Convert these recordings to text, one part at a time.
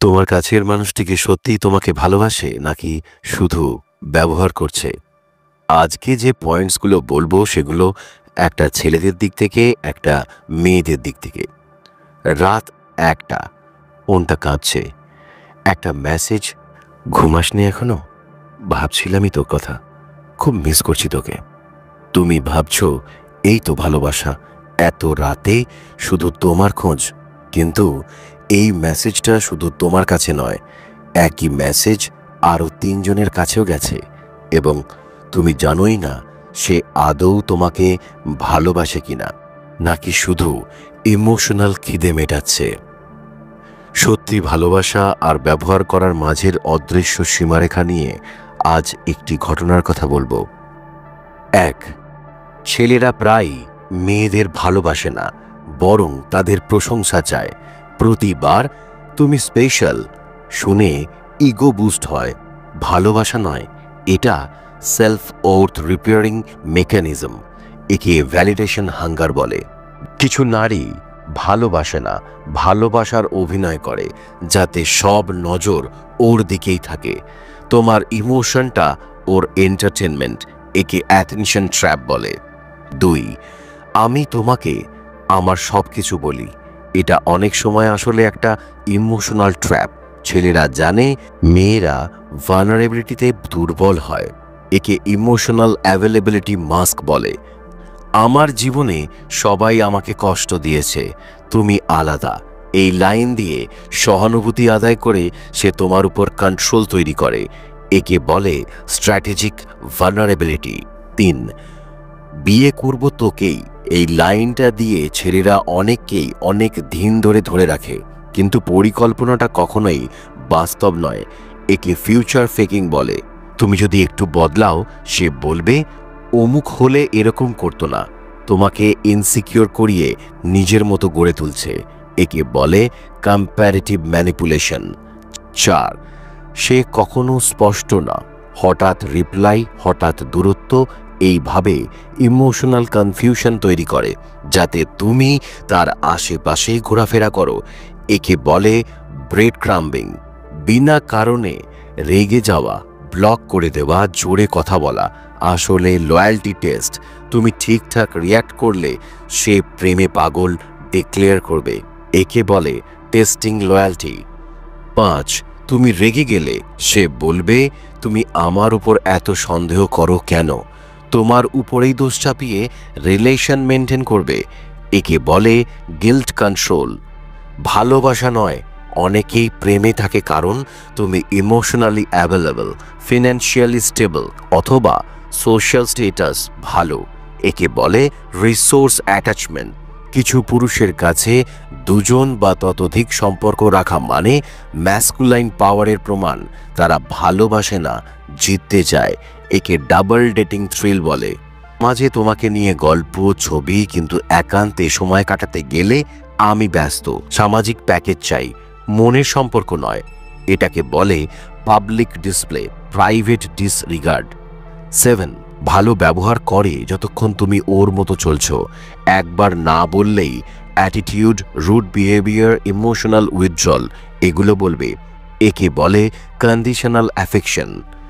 তোমার কাছের মানুষটিকে সত্যিই তোমাকে ভালোবাসে নাকি শুধু ব্যবহার করছে? আজকে যে পয়েন্টসগুলো বলবো সেগুলো একটা ছেলেদের দিক থেকে, একটা মেয়েদের দিক থেকে। রাত ১টা, ফোনটা কাঁপছে। একটা মেসেজ, ঘুমাসনি এখনো? ভাবছিলামই তোর কথা, খুব মিস করছি তোকে। তুমি ভাবছো এই তো ভালোবাসা, এত রাতে শুধু তোমার খোঁজ। কিন্তু এই মেসেজটা শুধু তোমার কাছে নয়, একই মেসেজ আরও ৩ জনের কাছেও গেছে, এবং তুমি জানোই না সে আদৌ তোমাকে ভালোবাসে কিনা, নাকি শুধু ইমোশনাল খিদে মেটাচ্ছে। সত্যি ভালোবাসা আর ব্যবহার করার মাঝের অদৃশ্য সীমারেখা নিয়ে আজ একটি ঘটনার কথা বলবো। ১. ছেলেরা প্রায়ই মেয়েদের ভালোবাসে না, বরং তাদের প্রশংসা চায়। প্রতিবার তুমি স্পেশাল শুনে ইগো বুস্ট হয়। ভালোবাসা নয়, এটা সেলফ ওর্থ রিপেয়ারিং মেকানিজম, একে ভ্যালিডেশন হাঙ্গার বলে। কিছু নারী ভালোবাসে না, ভালোবাসার অভিনয় করে যাতে সব নজর ওর দিকেই থাকে। তোমার ইমোশনটা ওর এন্টারটেনমেন্ট, একে অ্যাটেনশন ট্র্যাপ বলে। ২. আমি তোমাকে আমার সব কিছু বলি, এটা অনেক সময় আসলে একটা ইমোশনাল ট্র্যাপ। ছেলেরা জানে মেয়েরা ভালনারেবিলিটিতে দুর্বল হয়, একে ইমোশনাল অ্যাভেলেবিলিটি মাস্ক বলে। আমার জীবনে সবাই আমাকে কষ্ট দিয়েছে, তুমি আলাদা, এই লাইন দিয়ে সহানুভূতি আদায় করে সে তোমার উপর কন্ট্রোল তৈরি করে, একে বলে স্ট্র্যাটেজিক ভালনারেবিলিটি। ৩. বিয়ে করব তোকেই, এই লাইনটা দিয়ে ছেলেরা অনেককেই অনেক দিন ধরে রাখে, কিন্তু পরিকল্পনাটা কখনোই বাস্তব নয়, একে ফিউচার ফেকিং বলে। তুমি যদি একটু বদলাও, সে বলবে অমুক হলে এরকম করতো না, তোমাকে ইনসিকিউর করিয়ে নিজের মতো গড়ে তুলছে, একে বলে কম্প্যারেটিভ ম্যানিপুলেশন। ৪. সে কখনো স্পষ্ট না, হঠাৎ রিপ্লাই, হঠাৎ দূরত্ব, এইভাবে ইমোশনাল কনফিউশন তৈরি করে যাতে তুমি তার আশেপাশে ঘোরাফেরা করো, একে বলে ব্রেড ক্রাম্বিং। বিনা কারণে রেগে যাওয়া, ব্লক করে দেওয়া, জোরে কথা বলা আসলে লয়্যালটি টেস্ট। তুমি ঠিকঠাক রিয়্যাক্ট করলে সে প্রেমে পাগল ডিক্লেয়ার করবে, একে বলে টেস্টিং লয়্যালটি। ৫. তুমি রেগে গেলে সে বলবে তুমি আমার উপর এত সন্দেহ করো কেন, তোমার উপরেই দোষ চাপিয়ে রিলেশন মেনটেন করবে, একে বলে গিল্ট কন্ট্রোল। ভালোবাসা নয়, অনেকেই প্রেমে থাকে কারণ তুমি ইমোশনালি অ্যাভেলেবল, ফিনান্সিয়ালি স্টেবল, অথবা সোশ্যাল স্টেটাস ভালো, একে বলে রিসোর্স অ্যাটাচমেন্ট। কিছু পুরুষের কাছে দুজন বা ততোধিক সম্পর্ক রাখা মানে ম্যাসকুলাইন পাওয়ারের প্রমাণ। তারা ভালোবাসে না, জিততে চায়, একে ডাবল ডেটিং থ্রিল বলে। মাঝে তোমাকে নিয়ে গল্প, ছবি, কিন্তু একান্তে সময় কাটাতে গেলে আমি ব্যস্ত, সামাজিক প্যাকেজ চাই, মনের সম্পর্ক নয়, এটাকে বলে পাবলিক ডিসপ্লে, প্রাইভেট ডিসরিগার্ড। 7. ভালো ব্যবহার করে যতক্ষণ তুমি ওর মতো চলছো, একবার না বললেই attitude, rude behaviour, emotional withdrawal এগুলো বলবে, একে বলে কন্ডিশনাল অ্যাফেকশন।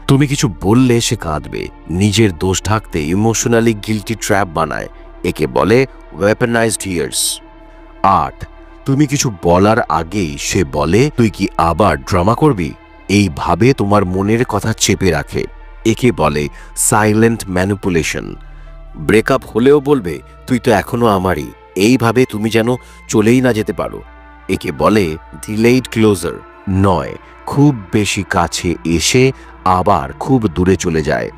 তুমি কিছু বললে সে কাঁদবে, নিজের দোষ ঢাকতে ইমোশনালি গিল্টি ট্র্যাপ বানায়, একে বলে ওয়েপনাইজড ইয়ার্স। ৮. তুমি কিছু বলার আগেই সে বলে তুই কি আবার ড্রামা করবি, এইভাবে তোমার মনের কথা চেপে রাখে, একে বলে সাইলেন্ট ম্যানিপুলেশন। ব্রেকআপ হলেও বলবে তুই তো এখনো আমারই, এইভাবে তুমি যেন চলেই না যেতে পারো, একে বলে ডিলেইড ক্লোজার। ৯. খুব বেশি কাছে এসে আবার খুব দূরে চলে যায়,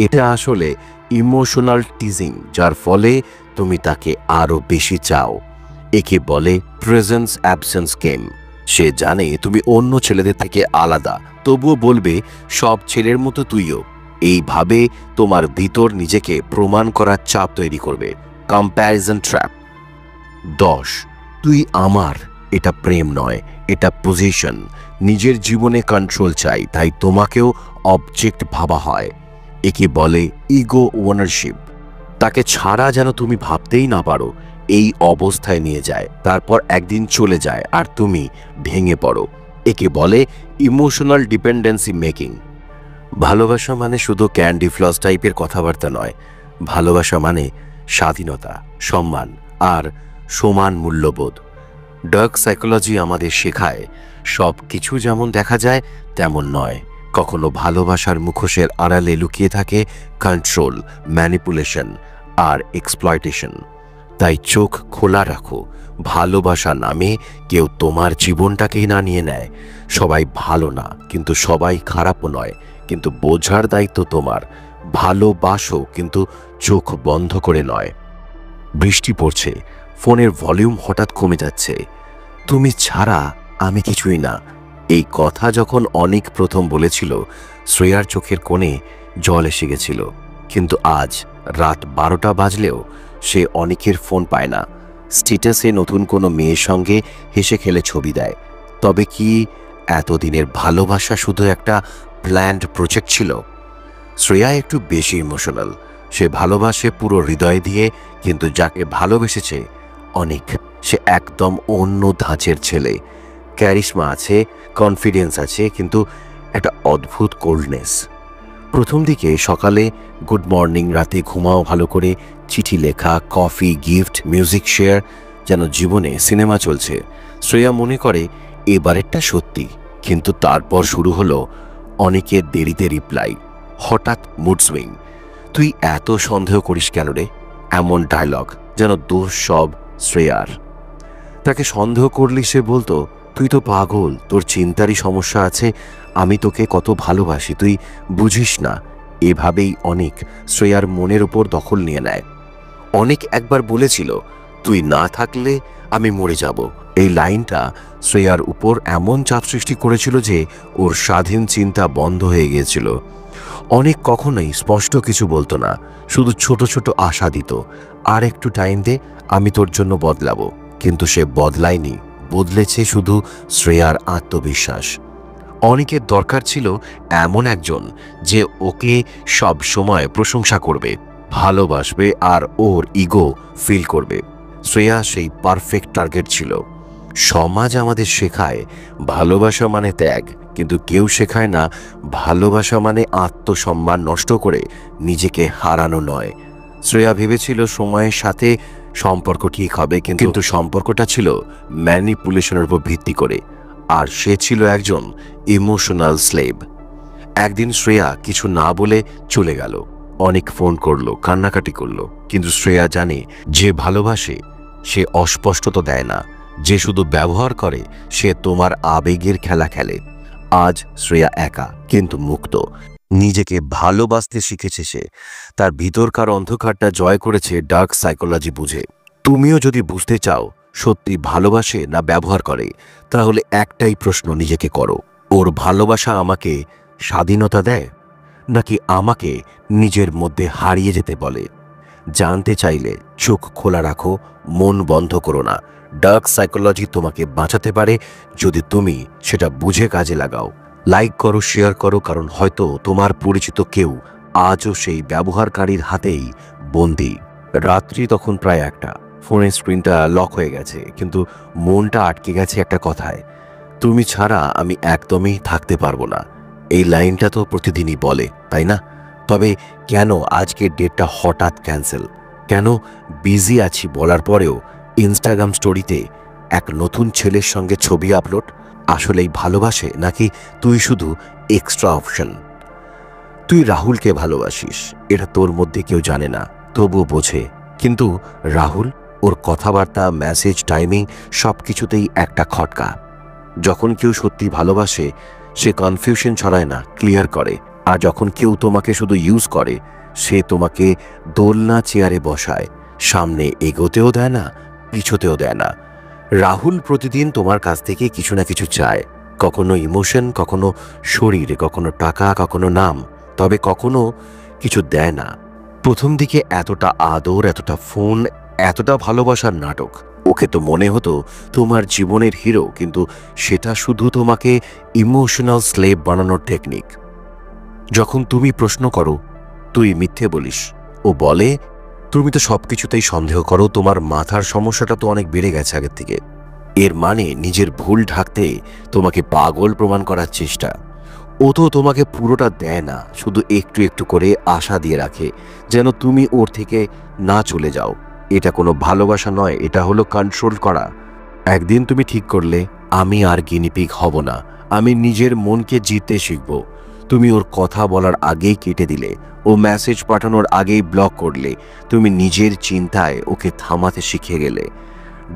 এটা আসলে ইমোশনাল টিজিং, যার ফলে তুমি তাকে আরো বেশি চাও, একে বলে প্রেজেন্স অ্যাবসেন্স গেম। সে জানে তুমি অন্য ছেলেদের থেকে আলাদা, তবুও বলবে সব ছেলের মতো তুইও, এইভাবে তোমার ভিতর নিজেকে প্রমাণ করার চাপ তৈরি করবে, কম্প্যারিজন ট্র্যাপ। ১০. তুই আমার, এটা প্রেম নয়, এটা পজিশন, নিজের জীবনে কন্ট্রোল চাই, তাই তোমাকেও অবজেক্ট ভাবা হয়, একে বলে ইগো ওনারশিপ। তাকে ছাড়া যেন তুমি ভাবতেই না পারো, এই অবস্থায় নিয়ে যায়, তারপর একদিন চলে যায় আর তুমি ভেঙে পড়ো, একে বলে ইমোশনাল ডিপেন্ডেন্সি মেকিং। ভালোবাসা মানে শুধু ক্যান্ডি ফ্লস টাইপের কথাবার্তা নয়। ভালোবাসা মানে স্বাধীনতা, সম্মান আর সমান মূল্যবোধ। ডার্ক সাইকোলজি আমাদের শেখায় সব কিছু যেমন দেখা যায় তেমন নয়। কখনো ভালোবাসার মুখোশের আড়ালে লুকিয়ে থাকে কন্ট্রোল, ম্যানিপুলেশন আর এক্সপ্লয়টেশন। তাই চোখ খোলা রাখো। ভালোবাসা নামে কেউ তোমার জীবনটাকেই না নিয়ে নেয়। সবাই ভালো না, কিন্তু সবাই খারাপও নয়। কিন্তু বোঝার দায়িত্ব তোমার। ভালোবাসো, কিন্তু চোখ বন্ধ করে নয়। বৃষ্টি পড়ছে, ফোনের ভলিউম হঠাৎ কমে যাচ্ছে। তুমি ছাড়া আমি কিছুই না। এই কথা যখন অনিক প্রথম বলেছিল, শ্রেয়ার চোখের কোণে জল এসে গেছিল। কিন্তু আজ রাত 12টা বাজলেও সে অনিকের ফোন পায় না। স্ট্যাটাসে নতুন কোনো মেয়ের সঙ্গে হেসে খেলে ছবি দেয়। তবে কি এতদিনের ভালোবাসা শুধু একটা প্ল্যান্ড প্রজেক্ট ছিল? শ্রেয়া একটু বেশি ইমোশনাল। সে ভালোবাসে পুরো হৃদয় দিয়ে, কিন্তু যাকে ভালোবেসেছে অনেক, সে একদম অন্য ধাঁচের ছেলে। ক্যারিশমা আছে, কনফিডেন্স আছে, কিন্তু একটা অদ্ভুত কোল্ডনেস। প্রথম দিকে সকালে গুড মর্নিং, রাতে ঘুমাও ভালো করে, চিঠি লেখা, কফি, গিফট, মিউজিক শেয়ার, যেন জীবনে সিনেমা চলছে। শ্রেয়া মনে করে এবারেরটা সত্যি। কিন্তু তারপর শুরু হলো অনেকের দেরিতে রিপ্লাই, হঠাৎ মুড সুইং। তুই এত সন্দেহ করিস কেন রে? এমন ডায়লগ, যেন দোষ সব শ্রেয়ার। তাকে সন্দেহ করলে সে বলতো, তুই তো পাগল, তোর চিন্তারই সমস্যা আছে। আমি তোকে কত ভালোবাসি, তুই বুঝিস না। এভাবেই অনেক শ্রেয়ার মনের উপর দখল নিয়ে নেয়। অনেক একবার বলেছিল, তুই না থাকলে আমি মরে যাব। এই লাইনটা শ্রেয়ার উপর এমন চাপ সৃষ্টি করেছিল যে ওর স্বাধীন চিন্তা বন্ধ হয়ে গিয়েছিল। অনেক কখনোই স্পষ্ট কিছু বলতো না, শুধু ছোট ছোট আশা দিত, আর একটু টাইম দে, আমি তোর জন্য বদলাবো। কিন্তু সে বদলায়নি, বদলেছে শুধু শ্রেয়ার আত্মবিশ্বাস। অনেকের দরকার ছিল এমন একজন যে ওকে সব সময় প্রশংসা করবে, ভালোবাসবে আর ওর ইগো ফিল করবে। শ্রেয়া সেই পারফেক্ট টার্গেট ছিল। সমাজ আমাদের শেখায় ভালোবাসা মানে ত্যাগ, কিন্তু কেউ শেখায় না ভালোবাসা মানে আত্মসম্মান নষ্ট করে নিজেকে হারানো নয়। শ্রেয়া ভেবেছিল সময়ের সাথে সম্পর্ক ঠিক হবে, কিন্তু সম্পর্কটা ছিল ম্যানিপুলেশনের উপর ভিত্তি করে। আর সে ছিল একজন ইমোশনাল স্লেভ। একদিন শ্রেয়া কিছু না বলে চলে গেল। অনেক ফোন করলো, কান্নাকাটি করলো, কিন্তু শ্রেয়া জানে যে ভালোবাসে সে অস্পষ্টতা দেয় না। যে শুধু ব্যবহার করে সে তোমার আবেগের খেলা খেলে। আজ শ্রেয়া একা, কিন্তু মুক্ত। নিজেকে ভালোবাসতে শিখেছে সে। তার ভিতরকার অন্ধকারটা জয় করেছে ডার্ক সাইকোলজি বুঝে। তুমিও যদি বুঝতে চাও সত্যি ভালোবাসে না ব্যবহার করে, তাহলে একটাই প্রশ্ন নিজেকে করো, ওর ভালোবাসা আমাকে স্বাধীনতা দেয়, নাকি আমাকে নিজের মধ্যে হারিয়ে যেতে বলে? জানতে চাইলে চোখ খোলা রাখো, মন বন্ধ করো না। ডার্ক সাইকোলজি তোমাকে বাঁচাতে পারে যদি তুমি সেটা বুঝে কাজে লাগাও। লাইক করো, শেয়ার করো, কারণ হয়তো তোমার পরিচিত কেউ আজও সেই ব্যবহারকারীর হাতেই বন্দী। রাত্রি তখন প্রায় 1টা। ফোনের স্ক্রিনটা লক হয়ে গেছে, কিন্তু মনটা আটকে গেছে একটা কথায়, তুমি ছাড়া আমি একদমই থাকতে পারবো না। এই লাইনটা তো প্রতিদিনই বলে, তাই না? তবে কেন আজকের ডেটটা হঠাৎ ক্যান্সেল? কেন বিজি আছি বলার পরেও ইনস্টাগ্রাম স্টোরিতে এক নতুন ছেলের সঙ্গে ছবি আপলোড? আসলেই ভালোবাসে, নাকি তুই শুধু এক্সট্রা অপশন? তুই রাহুলকে ভালোবাসিস, এটা তোর মধ্যে কেউ জানে না, তবুও বোঝে। কিন্তু রাহুল, ওর কথাবার্তা, মেসেজ, টাইমিং সব কিছুতেই একটা খটকা। যখন কেউ সত্যি ভালোবাসে সে কনফিউশন ছড়ায় না, ক্লিয়ার করে। আর যখন কেউ তোমাকে শুধু ইউজ করে সে তোমাকে দোলনা চেয়ারে বসায়, সামনে এগোতেও দেয় না, পিছোতেও দেয় না। রাহুল প্রতিদিন তোমার কাছ থেকে কিছু না কিছু চায়, কখনো ইমোশন, কখনো শরীর, কখনো টাকা, কখনো নাম, তবে কখনো কিছু দেয় না। প্রথম দিকে এতটা আদর, এতটা ফোন, এতটা ভালোবাসার নাটক। ওকে তো মনে হতো তোমার জীবনের হিরো, কিন্তু সেটা শুধু তোমাকে ইমোশনাল স্লেভ বানানোর টেকনিক। যখন তুমি প্রশ্ন করো তুই মিথ্যে বলিস, ও বলে তুমি তো সবকিছুতেই সন্দেহ করো, তোমার মাথার সমস্যাটা তো অনেক বেড়ে গেছে আগের থেকে। এর মানে নিজের ভুল ঢাকতে তোমাকে পাগল প্রমাণ করার চেষ্টা। ও তো তোমাকে পুরোটা দেয় না, শুধু একটু একটু করে আশা দিয়ে রাখে যেন তুমি ওর থেকে না চলে যাও। এটা কোনো ভালোবাসা নয়, এটা হলো কন্ট্রোল করা। একদিন তুমি ঠিক করলে আমি আর গিনিপিগ হব না, আমি নিজের মনকে জিততে শিখব। তুমি ওর কথা বলার আগেই কেটে দিলে, ও মেসেজ পাঠানোর আগেই ব্লক করলে। তুমি নিজের চিন্তায় ওকে থামাতে শিখে গেলে।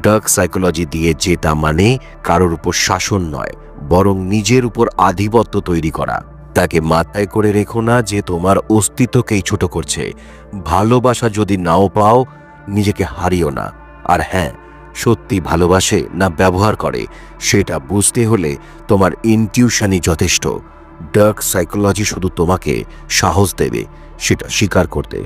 ডার্ক সাইকোলজি দিয়ে জেতা মানে কারোর উপর শাসন নয়, বরং নিজের উপর আধিপত্য তৈরি করা। তাকে মাথায় করে রেখো না যে তোমার অস্তিত্বকেই ছোট করছে। ভালোবাসা যদি নাও পাও, নিজেকে হারিও না। আর হ্যাঁ, সত্যি ভালোবাসে না ব্যবহার করে সেটা বুঝতে হলে তোমার ইনটিউশনই যথেষ্ট। ডার্ক সাইকোলজি শুধু তোমাকে সাহস দেবে সেটা স্বীকার করতে।